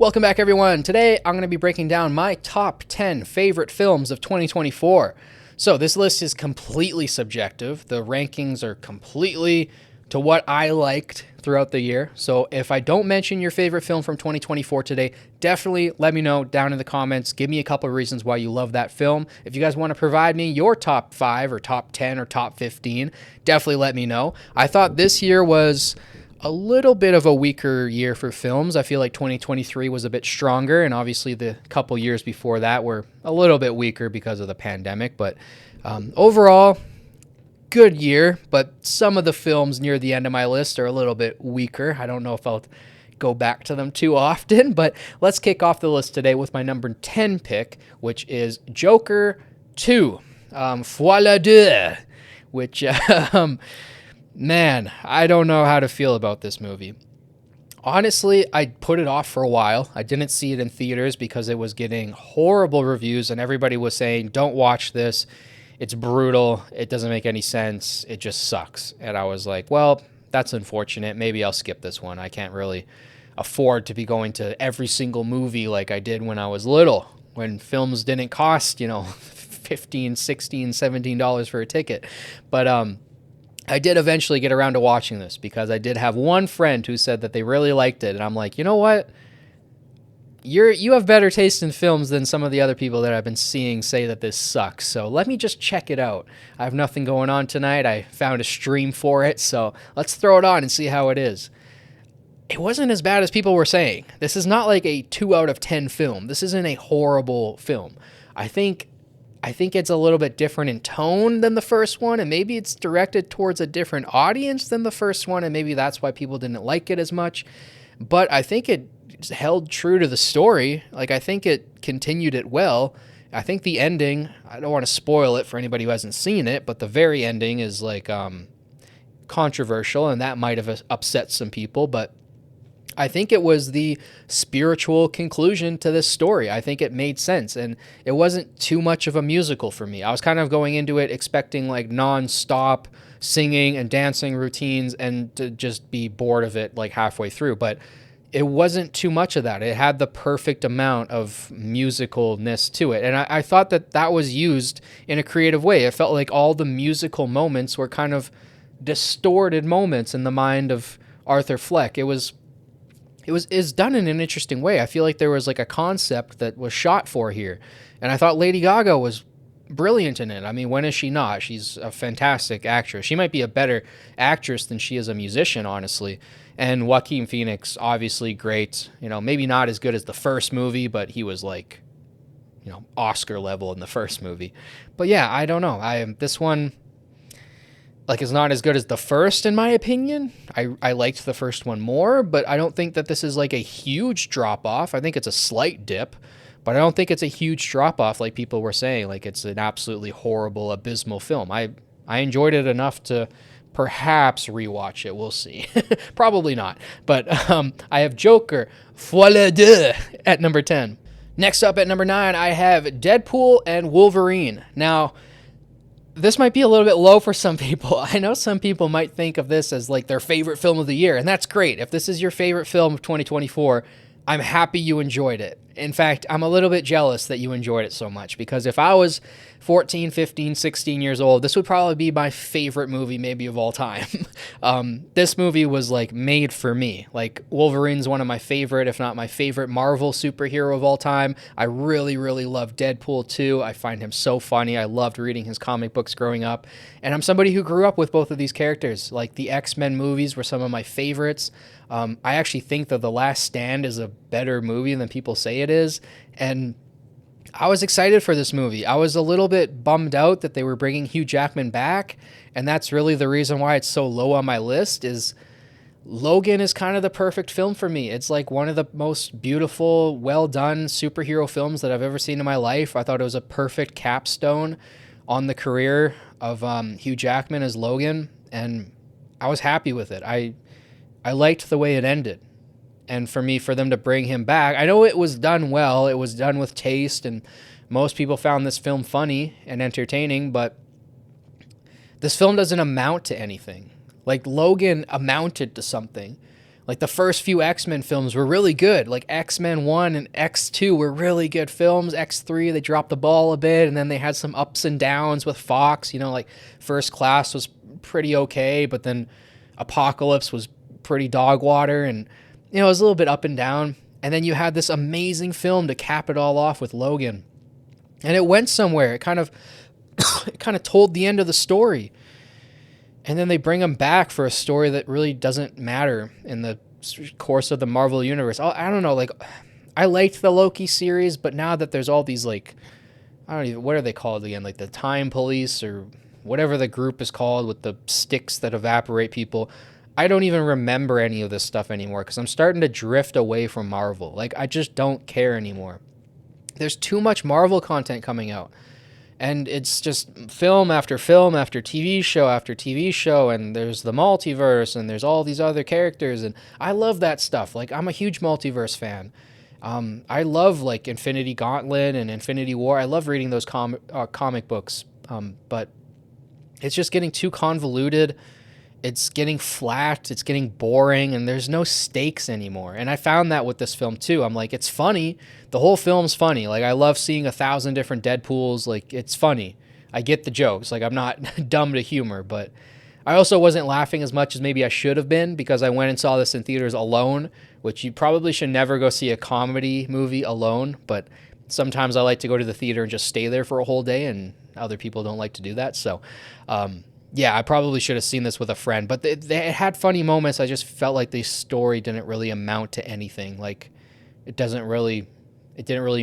Welcome back, everyone. Today, I'm going to be breaking down my top 10 favorite films of 2024. So this list is completely subjective. The rankings are completely to what I liked throughout the year. So if I don't mention your favorite film from 2024 today, definitely let me know down in the comments. Give me a couple of reasons why you love that film. If you guys want to provide me your top 5 or top 10 or top 15, definitely let me know. I thought this year was a little bit of a weaker year for films. I feel like 2023 was a bit stronger, and obviously the couple years before that were a little bit weaker because of the pandemic. But overall, good year, but some of the films near the end of my list are a little bit weaker. I don't know if I'll go back to them too often, but let's kick off the list today with my number 10 pick, which is Joker 2, Folie Deux, which... Man, I don't know how to feel about this movie. Honestly, I put it off for a while. I didn't see it in theaters because it was getting horrible reviews and everybody was saying, don't watch this. It's brutal. It doesn't make any sense. It just sucks. And I was like, well, that's unfortunate. Maybe I'll skip this one. I can't really afford to be going to every single movie like I did when I was little, when films didn't cost, $15, $16, $17 for a ticket. But, I did eventually get around to watching this because I did have one friend who said that they really liked it. And I'm like, you know what? You have better taste in films than some of the other people that I've been seeing say that this sucks. So let me just check it out. I have nothing going on tonight. I found a stream for it. So let's throw it on and see how it is. It wasn't as bad as people were saying. This is not like a 2 out of 10 film. This isn't a horrible film. I think it's a little bit different in tone than the first one, and maybe it's directed towards a different audience than the first one, and maybe that's why people didn't like it as much. But I think it held true to the story. Like, I think it continued it well. I think the ending, I don't want to spoil it for anybody who hasn't seen it, but the very ending is like controversial, and that might have upset some people, but I think it was the spiritual conclusion to this story. I think it made sense, and it wasn't too much of a musical for me. I was kind of going into it expecting like non-stop singing and dancing routines and to just be bored of it like halfway through, but it wasn't too much of that. It had the perfect amount of musicalness to it, and I thought that was used in a creative way. It felt like all the musical moments were kind of distorted moments in the mind of Arthur Fleck. It was done in an interesting way. I feel like there was like a concept that was shot for here. And I thought Lady Gaga was brilliant in it. I mean, when is she not? She's a fantastic actress. She might be a better actress than she is a musician, honestly. And Joaquin Phoenix, obviously great. Maybe not as good as the first movie, but he was like, Oscar level in the first movie. But yeah, I don't know. This one... is not as good as the first, in my opinion. I liked the first one more, but I don't think that this is like a huge drop-off. I think it's a slight dip, but I don't think it's a huge drop-off like people were saying. Like, it's an absolutely horrible, abysmal film. I enjoyed it enough to perhaps rewatch it. We'll see. Probably not. But I have Joker, Folie Deux, at number 10. Next up at number 9, I have Deadpool and Wolverine. Now, this might be a little bit low for some people. I know some people might think of this as like their favorite film of the year, and that's great. If this is your favorite film of 2024, I'm happy you enjoyed it. In fact, I'm a little bit jealous that you enjoyed it so much, because if I was 14, 15, 16 years old, this would probably be my favorite movie maybe of all time. This movie was like made for me. Like, Wolverine's one of my favorite, if not my favorite Marvel superhero of all time. I really, really love Deadpool too. I find him so funny. I loved reading his comic books growing up. And I'm somebody who grew up with both of these characters. Like, the X-Men movies were some of my favorites. I actually think that The Last Stand is a better movie than people say it is. And I was excited for this movie. I was a little bit bummed out that they were bringing Hugh Jackman back, and that's really the reason why it's so low on my list. Is Logan is kind of the perfect film for me. It's like one of the most beautiful, well-done superhero films that I've ever seen in my life. I thought it was a perfect capstone on the career of Hugh Jackman as Logan, and I was happy with it. I liked the way it ended. And for them to bring him back, I know it was done well. It was done with taste, and most people found this film funny and entertaining, but this film doesn't amount to anything. Like, Logan amounted to something. Like the first few X-Men films were really good. Like X-Men 1 and X2 were really good films. X3, they dropped the ball a bit, and then they had some ups and downs with Fox. You know, like First Class was pretty okay, but then Apocalypse was pretty dog water, and, you know, it was a little bit up and down. And then you had this amazing film to cap it all off with Logan. And it went somewhere. It kind of it kind of told the end of the story. And then they bring him back for a story that really doesn't matter in the course of the Marvel Universe. I don't know, like, I liked the Loki series, but now that there's all these, like, I don't even, what are they called again? Like the Time Police or whatever the group is called with the sticks that evaporate people. I don't even remember any of this stuff anymore because I'm starting to drift away from Marvel. Like, I just don't care anymore. There's too much Marvel content coming out. And it's just film after film after TV show after TV show, and there's the multiverse, and there's all these other characters, and I love that stuff. Like, I'm a huge multiverse fan. I love, like, Infinity Gauntlet and Infinity War. I love reading those comic books, but it's just getting too convoluted. It's getting flat. It's getting boring, and there's no stakes anymore. And I found that with this film, too. I'm like, it's funny. The whole film's funny. Like, I love seeing 1,000 different Deadpools. Like, it's funny. I get the jokes. Like, I'm not dumb to humor, but I also wasn't laughing as much as maybe I should have been because I went and saw this in theaters alone, which you probably should never go see a comedy movie alone, but sometimes I like to go to the theater and just stay there for a whole day, and other people don't like to do that. So, yeah, I probably should have seen this with a friend, but they had funny moments. I just felt like the story didn't really amount to anything. Like, it didn't really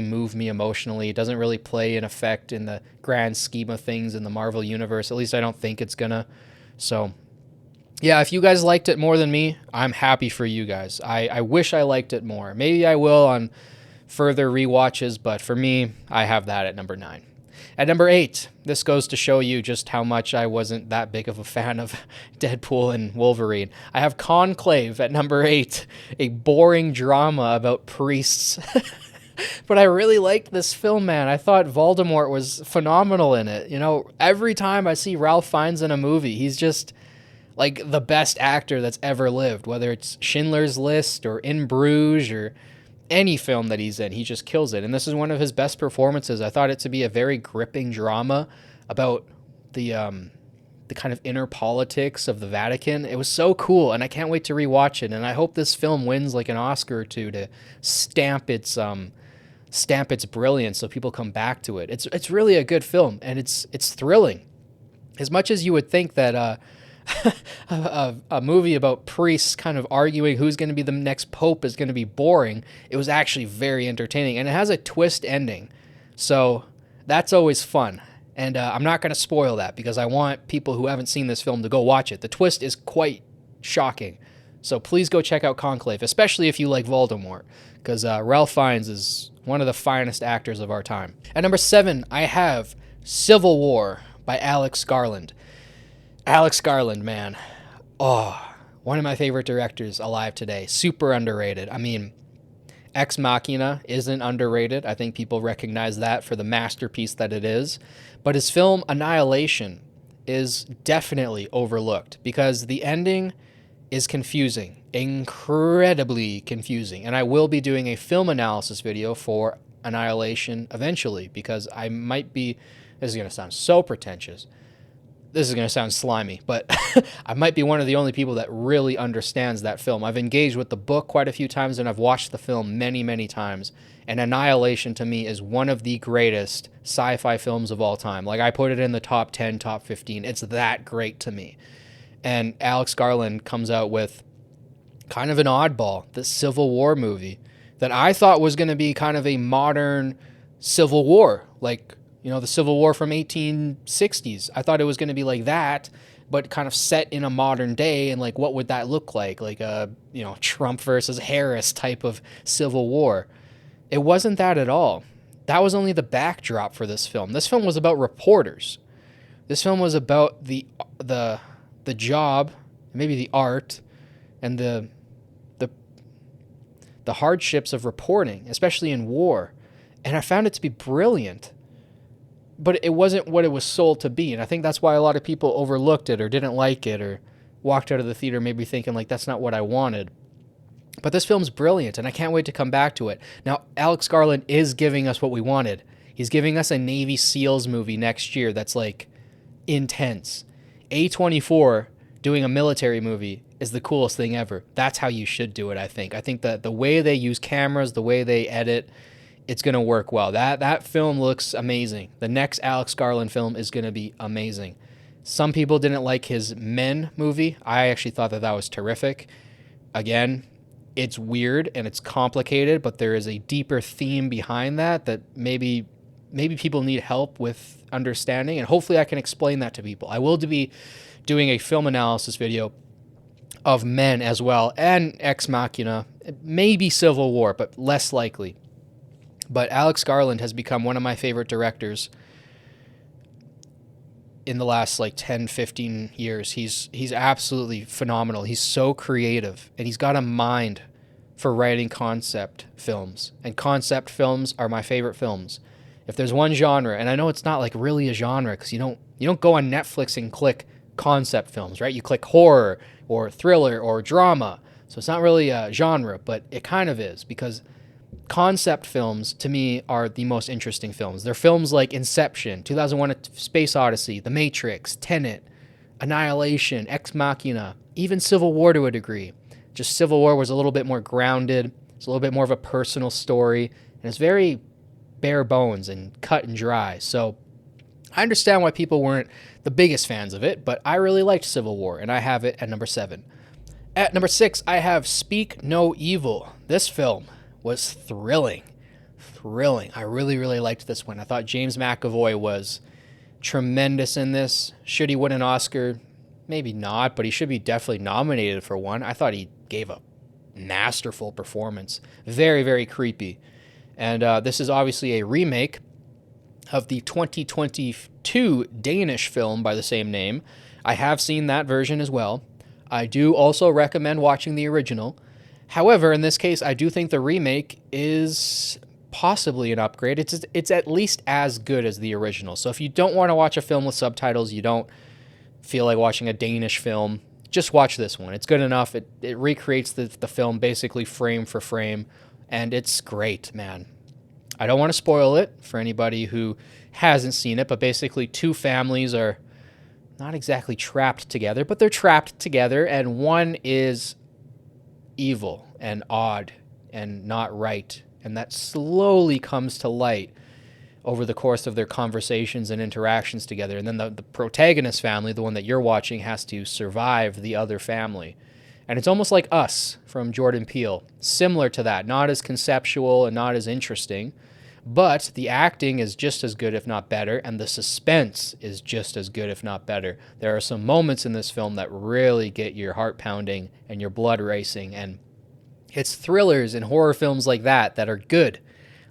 move me emotionally. It doesn't really play an effect in the grand scheme of things in the Marvel Universe. At least I don't think it's gonna. So, yeah, if you guys liked it more than me, I'm happy for you guys. I wish I liked it more. Maybe I will on further rewatches, but for me, I have that at number 9. At number 8, this goes to show you just how much I wasn't that big of a fan of Deadpool and Wolverine. I have Conclave at number 8, a boring drama about priests. But I really liked this film, man. I thought Voldemort was phenomenal in it. You know, every time I see Ralph Fiennes in a movie, he's just like the best actor that's ever lived. Whether it's Schindler's List or In Bruges or any film that he's in, he just kills it. And this is one of his best performances. I thought it to be a very gripping drama about the kind of inner politics of the Vatican. It was so cool, and I can't wait to rewatch it. And I hope this film wins like an Oscar or two to stamp its brilliance so people come back to it. It's really a good film, and it's thrilling. As much as you would think that a movie about priests kind of arguing who's going to be the next pope is going to be boring, it was actually very entertaining, and it has a twist ending, so that's always fun. And I'm not going to spoil that because I want people who haven't seen this film to go watch it. The twist is quite shocking, so please go check out Conclave, especially if you like Voldemort, because Ralph Fiennes is one of the finest actors of our time. At number 7, I have Civil War by Alex Garland. Alex Garland, man. Oh, one of my favorite directors alive today. Super underrated. I mean, Ex Machina isn't underrated. I think people recognize that for the masterpiece that it is. But his film Annihilation is definitely overlooked because the ending is confusing. Incredibly confusing. And I will be doing a film analysis video for Annihilation eventually because I might be, this is going to sound so pretentious, this is going to sound slimy, but I might be one of the only people that really understands that film. I've engaged with the book quite a few times, and I've watched the film many, many times. And Annihilation, to me, is one of the greatest sci-fi films of all time. Like, I put it in the top 10, top 15. It's that great to me. And Alex Garland comes out with kind of an oddball, the Civil War movie, that I thought was going to be kind of a modern Civil War, like, you know, the Civil War from 1860s. I thought it was going to be like that, but kind of set in a modern day, and like, what would that look like? Like a, you know, Trump versus Harris type of Civil War. It wasn't that at all. That was only the backdrop for this film. This film was about reporters. This film was about the job, maybe the art, and the hardships of reporting, especially in war. And I found it to be brilliant. But it wasn't what it was sold to be. And I think that's why a lot of people overlooked it or didn't like it or walked out of the theater maybe thinking, like, that's not what I wanted. But this film's brilliant, and I can't wait to come back to it. Now, Alex Garland is giving us what we wanted. He's giving us a Navy SEALs movie next year that's like intense. A24 doing a military movie is the coolest thing ever. That's how you should do it, I think. I think that the way they use cameras, the way they edit, it's going to work well. That film looks amazing. The next Alex Garland film is going to be amazing. Some people didn't like his Men movie. I actually thought that was terrific. Again, it's weird and it's complicated, but there is a deeper theme behind that maybe people need help with understanding, and hopefully I can explain that to people. I will be doing a film analysis video of Men as well, and Ex Machina, maybe Civil War, but less likely. But Alex Garland has become one of my favorite directors in the last 10, 15 years. He's absolutely phenomenal. He's so creative, and he's got a mind for writing concept films. And concept films are my favorite films. If there's one genre, and I know it's not really a genre, because you don't go on Netflix and click concept films, right? You click horror or thriller or drama. So it's not really a genre, but it kind of is, because concept films to me are the most interesting films. They're films like Inception, 2001: A Space Odyssey, The Matrix, Tenet, Annihilation, Ex Machina, even Civil War to a degree. Just Civil War was a little bit more grounded. It's a little bit more of a personal story, and it's very bare bones and cut and dry. So I understand why people weren't the biggest fans of it, but I really liked Civil War, and I have it at number 7. At number 6, I have Speak No Evil. This film was thrilling. I really, really liked this one. I thought James McAvoy was tremendous in this. Should he win an Oscar? Maybe not, but he should be definitely nominated for one. I thought he gave a masterful performance. Very, very creepy. And this is obviously a remake of the 2022 Danish film by the same name. I have seen that version as well. I do also recommend watching the original. However, in this case, I do think the remake is possibly an upgrade. It's at least as good as the original. So if you don't want to watch a film with subtitles, you don't feel like watching a Danish film, just watch this one. It's good enough. It recreates the film basically frame for frame, and it's great, man. I don't want to spoil it for anybody who hasn't seen it, but basically two families are not exactly trapped together, but they're trapped together, and one is evil and odd and not right, and that slowly comes to light over the course of their conversations and interactions together. And then the protagonist family, the one that you're watching, has to survive the other family. And it's almost like Us from Jordan Peele, similar to that, not as conceptual and not as interesting, but the acting is just as good, if not better, and the suspense is just as good, if not better. There are some moments in this film that really get your heart pounding and your blood racing, and it's thrillers and horror films like that are good,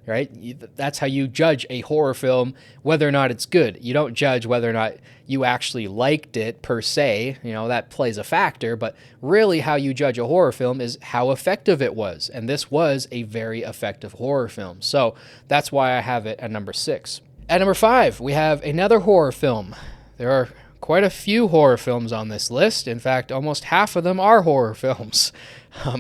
right? That's how you judge a horror film, whether or not it's good. You don't judge whether or not you actually liked it per se. That plays a factor, but really how you judge a horror film is how effective it was. And this was a very effective horror film. So that's why I have it at number 6. At number 5, we have another horror film. There are quite a few horror films on this list. In fact, almost half of them are horror films.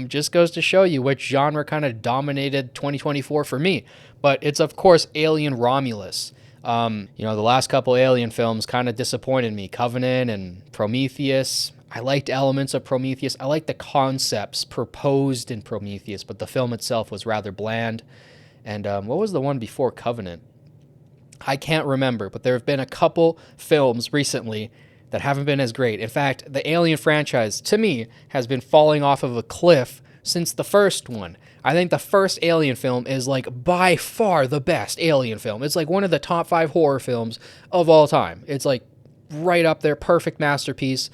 Just goes to show you which genre kind of dominated 2024 for me. But it's, of course, Alien Romulus. The last couple Alien films kind of disappointed me. Covenant and Prometheus. I liked elements of Prometheus. I liked the concepts proposed in Prometheus, but the film itself was rather bland. And what was the one before Covenant? I can't remember, but there have been a couple films recently that haven't been as great. In fact, the Alien franchise, to me, has been falling off of a cliff since the first one. I think the first Alien film is by far the best Alien film. It's one of the top 5 horror films of all time. It's right up there, perfect masterpiece.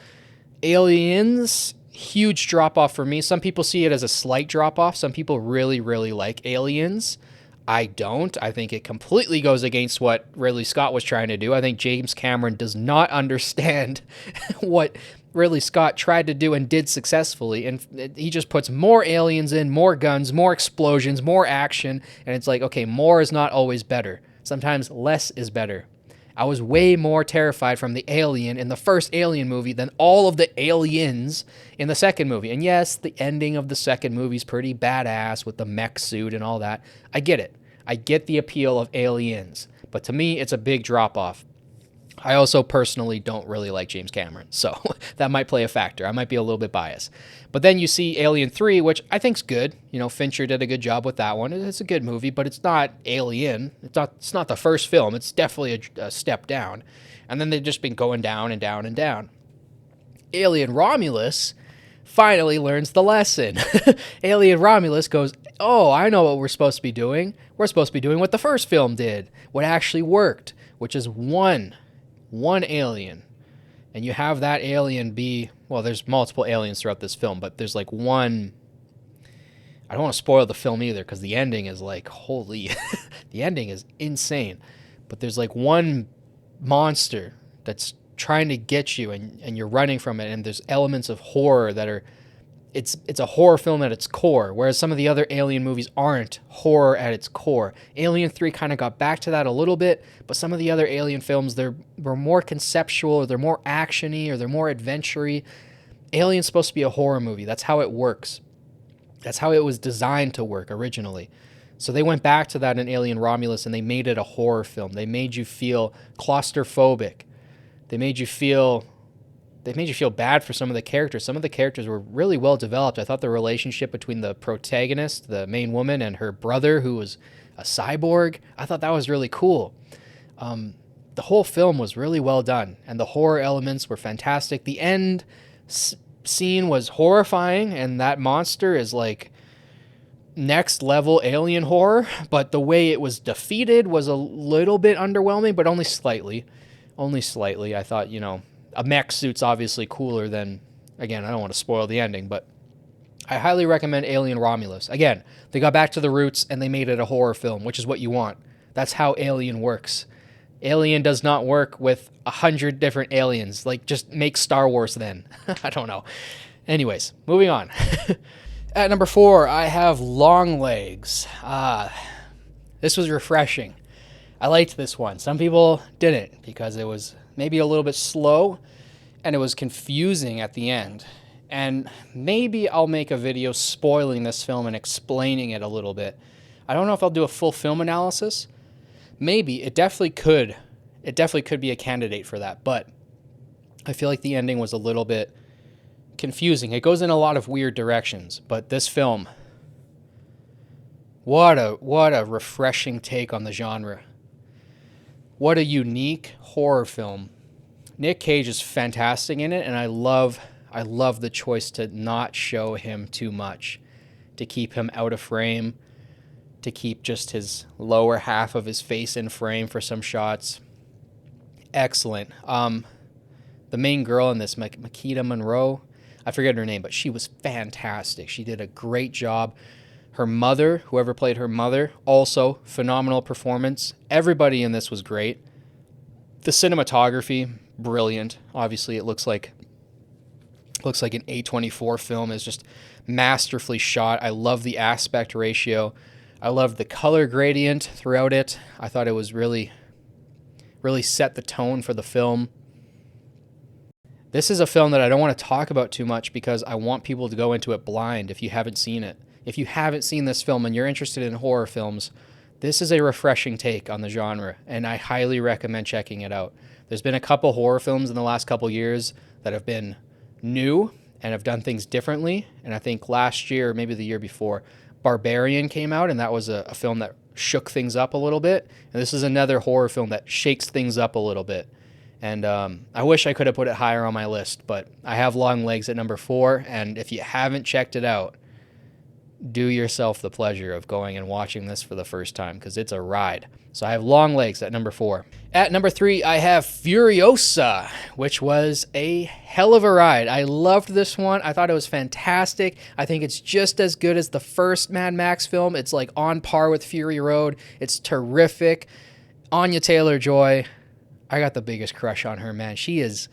Aliens, huge drop off for me. Some people see it as a slight drop off. Some people really, really like Aliens. I don't. I think it completely goes against what Ridley Scott was trying to do. I think James Cameron does not understand what Ridley Scott tried to do and did successfully, and he just puts more aliens in, more guns, more explosions, more action, and it's okay, more is not always better. Sometimes less is better. I was way more terrified from the alien in the first Alien movie than all of the aliens in the second movie. And yes, the ending of the second movie is pretty badass with the mech suit and all that. I get it. I get the appeal of aliens. But to me, it's a big drop-off. I also personally don't really like James Cameron, so that might play a factor. I might be a little bit biased. But then you see Alien 3, which I think's good. You know, Fincher did a good job with that one. It's a good movie, but it's not Alien. It's not the first film. It's definitely a step down. And then they've just been going down and down and down. Alien Romulus finally learns the lesson. Alien Romulus goes, oh, I know what we're supposed to be doing. We're supposed to be doing what the first film did, what actually worked, which is one alien. And you have that alien be, well, there's multiple aliens throughout this film, but there's like one, I don't want to spoil the film either because the ending is like, holy, the ending is insane. But there's like one monster that's trying to get you and you're running from it, and there's elements of horror that are, it's a horror film at its core, whereas some of the other Alien movies aren't horror at its core. Alien 3 kind of got back to that a little bit, but some of the other Alien films, were more conceptual, or they're more action-y, or they're more adventure-y. Alien's supposed to be a horror movie. That's how it works. That's how it was designed to work originally. So they went back to that in Alien Romulus, and they made it a horror film. They made you feel claustrophobic. They made you feel bad for some of the characters. Some of the characters were really well developed. I thought the relationship between the protagonist, the main woman, and her brother, who was a cyborg, I thought that was really cool. The whole film was really well done, and the horror elements were fantastic. The end scene was horrifying, and that monster is like next level alien horror, but the way it was defeated was a little bit underwhelming, but only slightly. Only slightly. I thought, a mech suit's obviously cooler than, again, I don't want to spoil the ending, but I highly recommend Alien Romulus. Again, they got back to the roots and they made it a horror film, which is what you want. That's how Alien works. Alien does not work with 100 different aliens. Like, just make Star Wars then. I don't know. Anyways, moving on. At number 4, I have Longlegs. This was refreshing. I liked this one. Some people didn't because it was maybe a little bit slow and it was confusing at the end. And maybe I'll make a video spoiling this film and explaining it a little bit. I don't know if I'll do a full film analysis. Maybe. It definitely could. It definitely could be a candidate for that. But I feel like the ending was a little bit confusing. It goes in a lot of weird directions. But this film, what a refreshing take on the genre. What a unique horror film. Nick Cage is fantastic in it, and I love the choice to not show him too much, to keep him out of frame, to keep just his lower half of his face in frame for some shots. Excellent. The main girl in this, Makita Monroe, I forget her name, but she was fantastic. She did a great job. Her mother, whoever played her mother, also phenomenal performance. Everybody in this was great. The cinematography, brilliant. Obviously, it looks like an A24 film. It's just masterfully shot. I love the aspect ratio. I love the color gradient throughout it. I thought it was really set the tone for the film. This is a film that I don't want to talk about too much because I want people to go into it blind if you haven't seen it. If you haven't seen this film and you're interested in horror films, this is a refreshing take on the genre, and I highly recommend checking it out. There's been a couple horror films in the last couple years that have been new and have done things differently, and I think last year, or maybe the year before, Barbarian came out, and that was a film that shook things up a little bit, and this is another horror film that shakes things up a little bit. And I wish I could have put it higher on my list, but I have Longlegs at number 4, and if you haven't checked it out, do yourself the pleasure of going and watching this for the first time because it's a ride. So I have Longlegs at number 4. At number 3, I have Furiosa, which was a hell of a ride. I loved this one. I thought it was fantastic. I think it's just as good as the first Mad Max film. It's like on par with Fury Road. It's terrific. Anya Taylor-Joy, I got the biggest crush on her, man. She's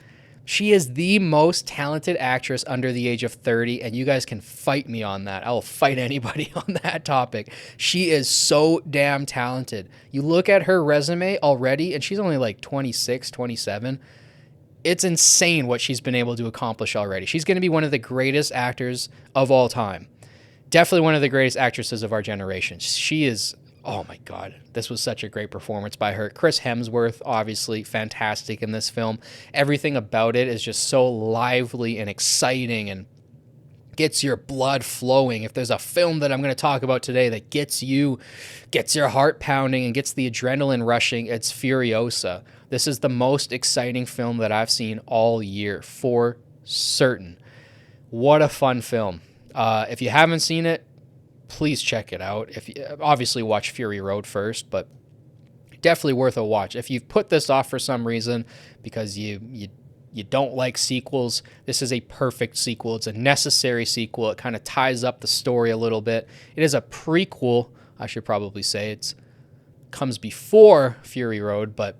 She is the most talented actress under the age of 30, and you guys can fight me on that. I will fight anybody on that topic. She is so damn talented. You look at her resume already, and she's only like 26, 27. It's insane what she's been able to accomplish already. She's going to be one of the greatest actors of all time. Definitely one of the greatest actresses of our generation. She is, oh my God, this was such a great performance by her. Chris Hemsworth, obviously fantastic in this film. Everything about it is just so lively and exciting and gets your blood flowing. If there's a film that I'm going to talk about today that gets your heart pounding and gets the adrenaline rushing, it's Furiosa. This is the most exciting film that I've seen all year, for certain. What a fun film. If you haven't seen it, please check it out. If you obviously watch Fury Road first, but definitely worth a watch. If you've put this off for some reason because you don't like sequels, this is a perfect sequel. It's a necessary sequel. It kind of ties up the story a little bit. It is a prequel, I should probably say. It comes before Fury Road, but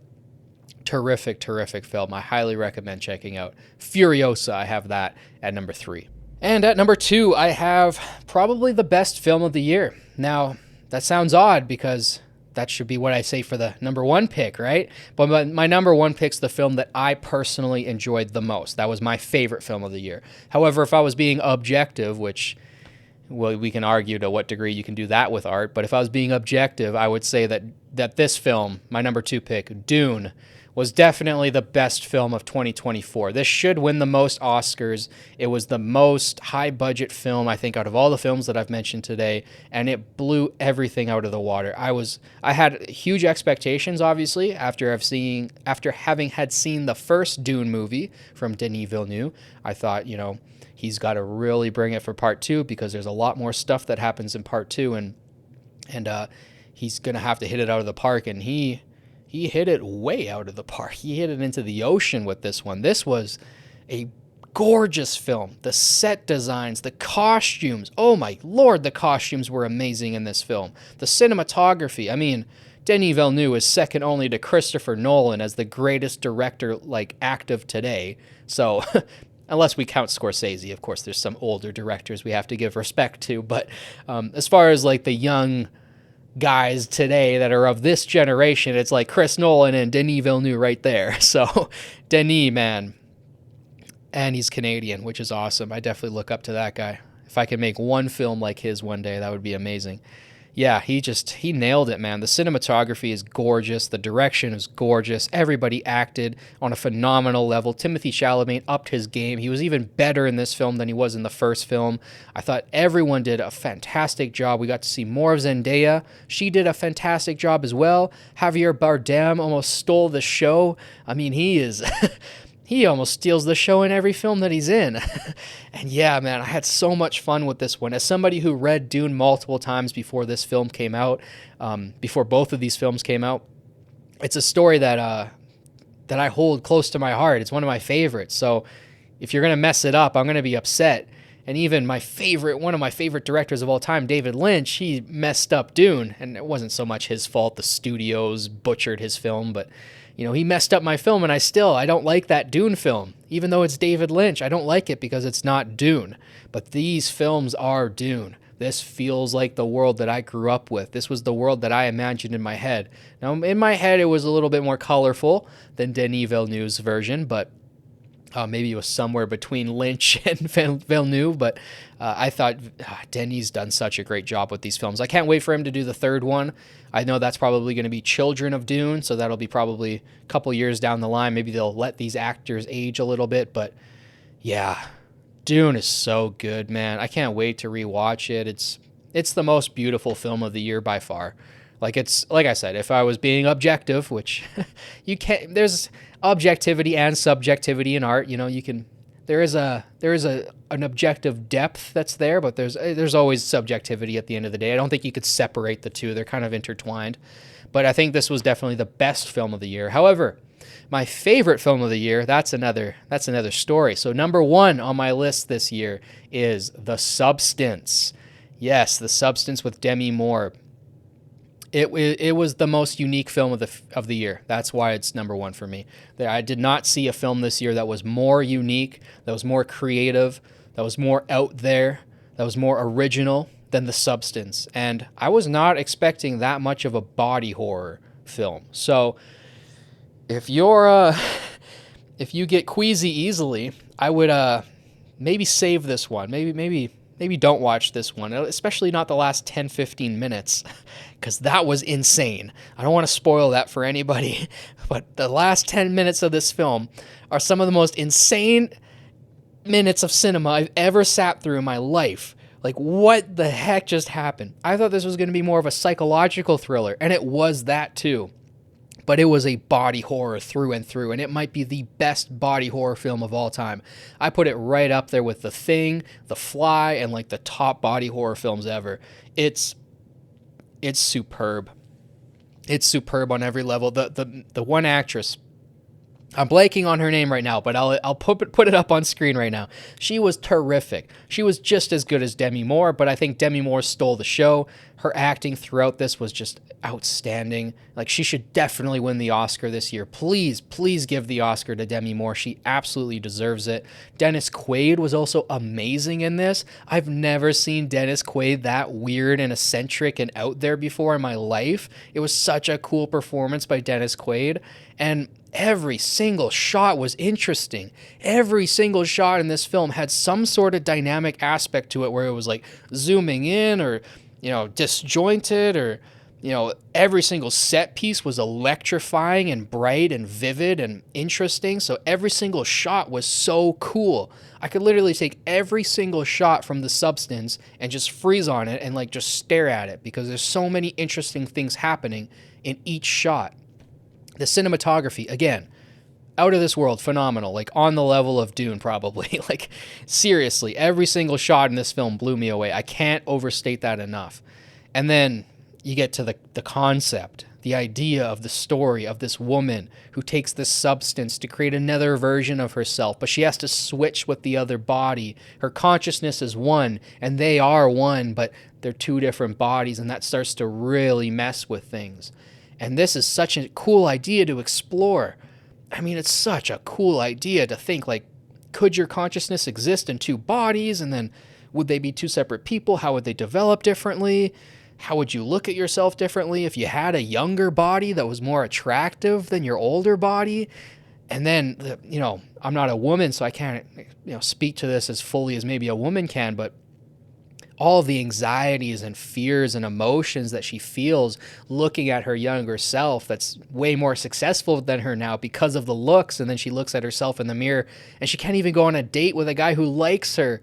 terrific film. I highly recommend checking out Furiosa. I have that at number 3. And at number 2, I have probably the best film of the year. Now, that sounds odd because that should be what I say for the number 1 pick, right? But my number 1 pick's the film that I personally enjoyed the most. That was my favorite film of the year. However, if I was being objective, which, well, we can argue to what degree you can do that with art, but if I was being objective, I would say that this film, my number 2 pick, Dune, was definitely the best film of 2024. This should win the most Oscars. It was the most high-budget film, I think, out of all the films that I've mentioned today, and it blew everything out of the water. I had huge expectations, obviously, after having had seen the first Dune movie from Denis Villeneuve. I thought, he's got to really bring it for part 2 because there's a lot more stuff that happens in part 2, and he's going to have to hit it out of the park, and he hit it way out of the park. He hit it into the ocean with this one. This was a gorgeous film. The set designs, the costumes. Oh my Lord, the costumes were amazing in this film. The cinematography. I mean, Denis Villeneuve is second only to Christopher Nolan as the greatest director, active today. So, unless we count Scorsese, of course, there's some older directors we have to give respect to. But as far as the young guys today that are of this generation, it's like Chris Nolan and Denis Villeneuve right there. So Denis, man, and he's Canadian, which is awesome. I definitely look up to that guy. If I could make one film like his one day, that would be amazing. Yeah, he nailed it, man. The cinematography is gorgeous. The direction is gorgeous. Everybody acted on a phenomenal level. Timothée Chalamet upped his game. He was even better in this film than he was in the first film. I thought everyone did a fantastic job. We got to see more of Zendaya. She did a fantastic job as well. Javier Bardem almost stole the show. I mean, he almost steals the show in every film that he's in. And yeah, man, I had so much fun with this one. As somebody who read Dune multiple times before this film came out, before both of these films came out, it's a story that I hold close to my heart. It's one of my favorites. So if you're going to mess it up, I'm going to be upset. And even one of my favorite directors of all time, David Lynch, he messed up Dune. And it wasn't so much his fault. The studios butchered his film, but he messed up my film, and I don't like that Dune film. Even though it's David Lynch, I don't like it because it's not Dune. But these films are Dune. This feels like the world that I grew up with. This was the world that I imagined in my head. Now, in my head, it was a little bit more colorful than Denis Villeneuve's version, but maybe it was somewhere between Lynch and Villeneuve, but I thought Denis done such a great job with these films. I can't wait for him to do the third one. I know that's probably going to be Children of Dune, so that'll be probably a couple years down the line. Maybe they'll let these actors age a little bit, but yeah, Dune is so good, man. I can't wait to rewatch it. It's the most beautiful film of the year by far. Like I said, if I was being objective, which you can't, there's objectivity and subjectivity in art. There is an objective depth that's there, but there's always subjectivity at the end of the day. I don't think you could separate the two. They're kind of intertwined. But I think this was definitely the best film of the year. However, my favorite film of the year, that's another story. So number 1 on my list this year is The Substance. Yes, The Substance with Demi Moore. It was the most unique film of the year. That's why it's number one for me. I did not see a film this year that was more unique, that was more creative, that was more out there, that was more original than The Substance. And I was not expecting that much of a body horror film. So if you're if you get queasy easily, I would maybe save this one. Maybe don't watch this one, especially not the last 10-15 minutes, because that was insane. I don't want to spoil that for anybody, but the last 10 minutes of this film are some of the most insane minutes of cinema I've ever sat through in my life. Like, what the heck just happened? I thought this was going to be more of a psychological thriller, and it was that too. But it was a body horror through and through, and it might be the best body horror film of all time. I put it right up there with The Thing, The Fly, and like the top body horror films ever. It's superb. It's superb on every level. The one actress, I'm blanking on her name right now, but I'll put it up on screen right now. She was terrific. She was just as good as Demi Moore, but I think Demi Moore stole the show. Her acting throughout this was just outstanding. Like, she should definitely win the Oscar this year. Please give the Oscar to Demi Moore. She absolutely deserves it. Dennis Quaid was also amazing in this. I've never seen Dennis Quaid that weird and eccentric and out there before in my life. It was such a cool performance by Dennis Quaid, and every single shot was interesting. Every single shot in this film had some sort of dynamic aspect to it, where it was like zooming in or, disjointed, or, every single set piece was electrifying and bright and vivid and interesting. So every single shot was so cool. I could literally take every single shot from The Substance and just freeze on it and like just stare at it, because there's so many interesting things happening in each shot. The cinematography, again, out of this world, phenomenal, like on the level of Dune probably. Like, seriously, every single shot in this film blew me away. I can't overstate that enough. And then you get to the concept, the idea of the story of this woman who takes this substance to create another version of herself, but she has to switch with the other body. Her consciousness is one, and they are one, but they're two different bodies, and that starts to really mess with things. And this is such a cool idea to explore. I mean, it's such a cool idea to think, like, could your consciousness exist in two bodies? And then would they be two separate people? How would they develop differently? How would you look at yourself differently if you had a younger body that was more attractive than your older body? And then, I'm not a woman, so I can't, speak to this as fully as maybe a woman can, but all of the anxieties and fears and emotions that she feels looking at her younger self that's way more successful than her now because of the looks. And then she looks at herself in the mirror and she can't even go on a date with a guy who likes her,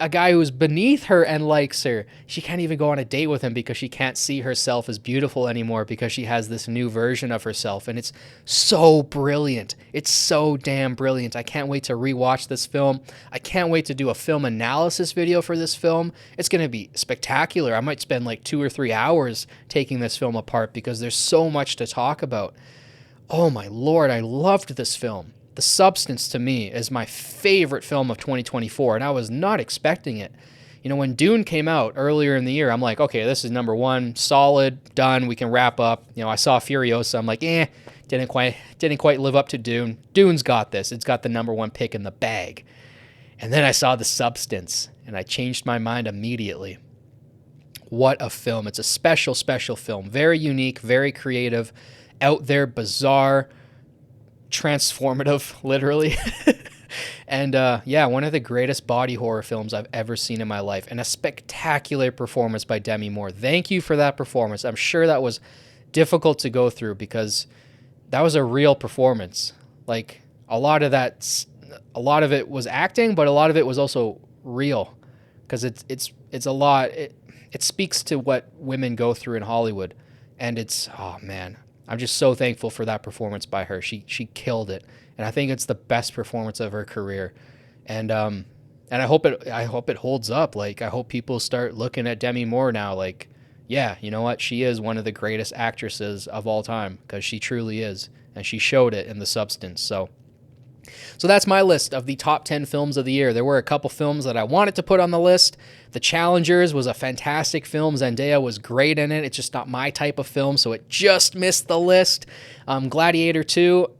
a guy who's beneath her and likes her. She can't even go on a date with him because she can't see herself as beautiful anymore because she has this new version of herself. And it's so brilliant. It's so damn brilliant. I can't wait to rewatch this film. I can't wait to do a film analysis video for this film. It's going to be spectacular. I might spend like 2 or 3 hours taking this film apart because there's so much to talk about. Oh my Lord, I loved this film. The Substance, to me, is my favorite film of 2024, and I was not expecting it. When Dune came out earlier in the year, I'm like, okay, this is number one, solid, done, we can wrap up. I saw Furiosa, I'm like, didn't quite live up to Dune. Dune's got this. It's got the number one pick in the bag. And then I saw The Substance, and I changed my mind immediately. What a film. It's a special, special film. Very unique, very creative, out there, bizarre, transformative, literally. And one of the greatest body horror films I've ever seen in my life, and a spectacular performance by Demi Moore. Thank you for that performance. I'm sure that was difficult to go through because that was a real performance. Like, a lot of it was acting, but a lot of it was also real, because it's a lot. It speaks to what women go through in Hollywood, and oh man, I'm just so thankful for that performance by her. She killed it, and I think it's the best performance of her career. And I hope it holds up. Like, I hope people start looking at Demi Moore now. Like, yeah, you know what? She is one of the greatest actresses of all time, because she truly is, and she showed it in The Substance. So So that's my list of the top 10 films of the year. There were a couple films that I wanted to put on the list. The Challengers was a fantastic film. Zendaya was great in it. It's just not my type of film, so it just missed the list. Gladiator 2,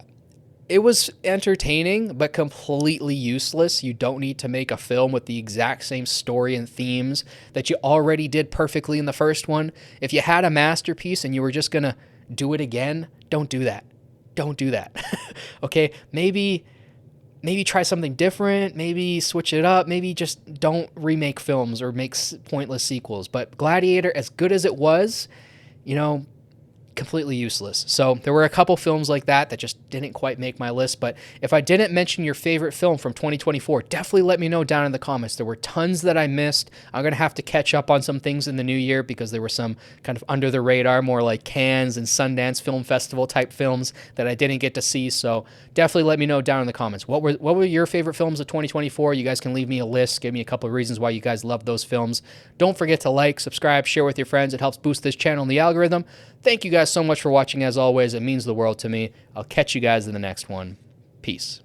it was entertaining, but completely useless. You don't need to make a film with the exact same story and themes that you already did perfectly in the first one. If you had a masterpiece and you were just going to do it again, don't do that. Don't do that. Okay? Maybe try something different, maybe switch it up, maybe just don't remake films or make pointless sequels. But Gladiator, as good as it was, completely useless. So there were a couple films like that just didn't quite make my list. But if I didn't mention your favorite film from 2024, definitely let me know down in the comments. There were tons that I missed. I'm going to have to catch up on some things in the new year because there were some kind of under the radar, more like Cannes and Sundance Film Festival type films that I didn't get to see. So definitely let me know down in the comments. What were your favorite films of 2024? You guys can leave me a list. Give me a couple of reasons why you guys love those films. Don't forget to like, subscribe, share with your friends. It helps boost this channel and the algorithm. Thank you guys so much for watching. As always, it means the world to me. I'll catch you guys in the next one. Peace.